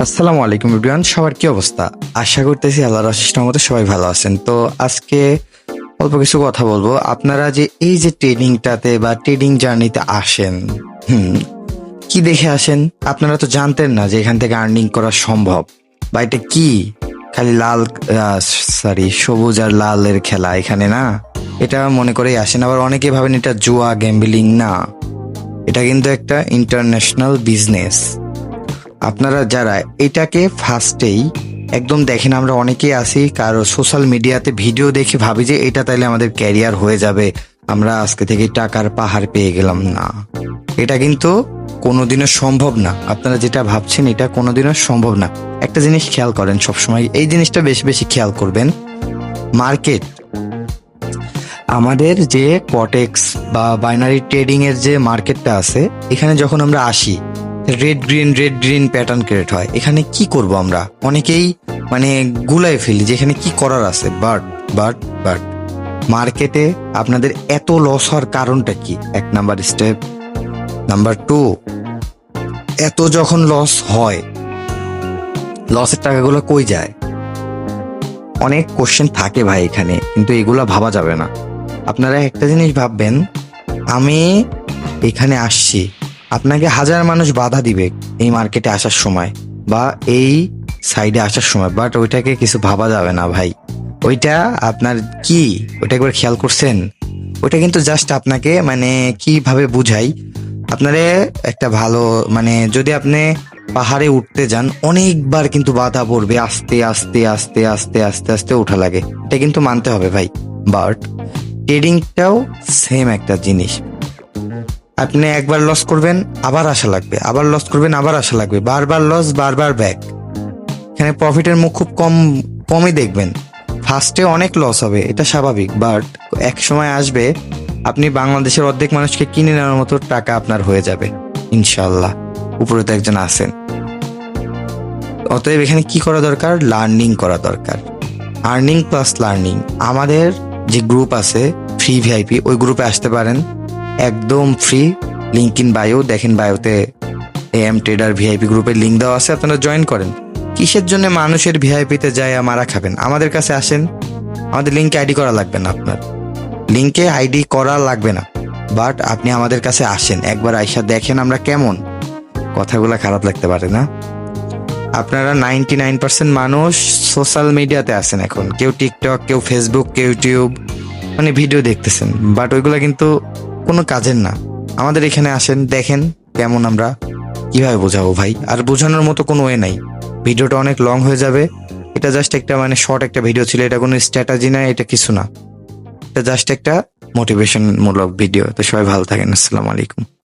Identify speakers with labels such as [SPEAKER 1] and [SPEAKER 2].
[SPEAKER 1] আসসালামু আলাইকুম এভরিওয়ান, সবার কি অবস্থা? আশা করতেছি আল্লাহর অশেষ রহমতে সবাই ভালো আছেন। তো আজকে অল্প কিছু কথা বলবো। আপনারা যে এই যে ট্রেডিংটাতে বা ট্রেডিং জার্নিতে আসেন, কি দেখে আসেন? আপনারা তো জানতেন না যে এখান থেকে আর্নিং করা সম্ভব, বা এটা কি খালি লাল সবুজ আর লালের খেলা এখানে না। এটা মনে করেই আসেন। আবার অনেকে ভাবেন এটা জুয়া গ্যাম্বলিং। না, এটা কিন্তু একটা ইন্টারন্যাশনাল বিজনেস। আপনারা যারা এটাকে ফার্স্টেই একদম দেখেন, আমরা অনেকেই আছি কারো সোশ্যাল মিডিয়াতে ভিডিও দেখে ভাবি যে এটা তাইলে আমাদের ক্যারিয়ার হয়ে যাবে, আমরা আজকে থেকে টাকার পাহাড় পেয়ে গেলাম। না, এটা কিন্তু কোনোদিনও সম্ভব না। আপনারা যেটা ভাবছেন এটা কোনোদিনও সম্ভব না। একটা জিনিস খেয়াল করেন, সবসময় এই জিনিসটা বেশি বেশি খেয়াল করবেন। মার্কেট, আমাদের যে কটেক্স বা বাইনারি ট্রেডিং এর যে মার্কেটটা আছে, এখানে যখন আমরা আসি রেড গ্রিন প্যাটার্ন ক্রিয়েট হয়। এখানে কি করব আমরা? অনেকেই মানে গুলাই ফেলি যে এখানে কি করার আছে। বাট বাট বাট মার্কেটে আপনাদের এত লস হওয়ার কারণটা কি? এক নাম্বার স্টেপ। নাম্বার টু, এত যখন লস হয়, লসের টাকাগুলো কই যায়? অনেক কোশ্চেন থাকে ভাই এখানে, কিন্তু এগুলা ভাবা যাবে না। আপনারা একটা জিনিস ভাববেন, আমি এখানে আসছি, আপনাকে হাজার মানুষ বাধা দিবে এই মার্কেটে আসার সময় বা এই সাইডে আসার সময়, বাট ওইটাকে কিছু ভাবা যাবে না ভাই। ওইটা আপনার কি, ওইটা একবার খেয়াল করছেন? ওইটা কিন্তু জাস্ট আপনাকে মানে কিভাবে বুঝাই, আপনারে একটা ভালো মানে যদি আপনি পাহাড়ে উঠতে যান, অনেকবার কিন্তু বাধা পড়বে, আস্তে আস্তে আস্তে আস্তে আস্তে আস্তে ওঠা লাগে, এটা কিন্তু মানতে হবে ভাই। বাট ট্রেডিংটাও সেম একটা জিনিস। আপনি একবার লস করবেন, আবার আশা লাগবে, আবার লস করবেন, আবার আশা লাগবে, বারবার লস, বারবার ব্যাক। এখানে প্রফিটের মুখ খুব কমই দেখবেন। ফার্স্টে অনেক লস হবে, এটা স্বাভাবিক, বাট এক সময় আসবে আপনি বাংলাদেশের অর্ধেক মানুষকে কিনে নেওয়ার মতো টাকা আপনার হয়ে যাবে ইনশাল্লাহ। উপরে তো একজন আছেন। অতএব এখানে কি করা দরকার? লার্নিং করা দরকার। Earning plus learning. আমাদের যে গ্রুপ আছে ফ্রি ভিআইপি, ওই গ্রুপে আসতে পারেন, একদম ফ্রি। লিঙ্ক ইন বায়ো, দেখেন বায়োতে এম ট্রেডার ভিআইপি গ্রুপের লিঙ্ক দেওয়া আছে, আপনারা জয়েন করেন। কিসের জন্য মানুষের ভিআইপিতে যায় মারা খাবেন? আমাদের কাছে আসেন, আমাদের লিঙ্কে আইডি করা লাগবে না, আপনার লিঙ্কে আইডি করা লাগবে না, বাট আপনি আমাদের কাছে আসেন, একবার আইসা দেখেন আমরা কেমন। কথাগুলো খারাপ লাগতে পারে না? আপনারা 99% মানুষ সোশ্যাল মিডিয়াতে আছেন এখন, কেউ টিকটক, কেউ ফেসবুক, কেউ ইউটিউব, মানে ভিডিও দেখতেছেন, বাট ওইগুলা কিন্তু কোনো কাজের না। আমাদের এখানে আসেন, দেখেন কেমন আমরা। কিভাবে বোঝাবো ভাই? আর বোঝানোর মতো কোনো ওয়ে নাই, ভিডিওটা অনেক লং হয়ে যাবে। এটা জাস্ট একটা মানে শর্ট একটা ভিডিও ছিল, এটা কোনো স্ট্র্যাটেজি না, এটা কিছু না, এটা জাস্ট একটা মোটিভেশন মূলক ভিডিও। তো সবাই ভালো থাকেন, আসসালামু আলাইকুম।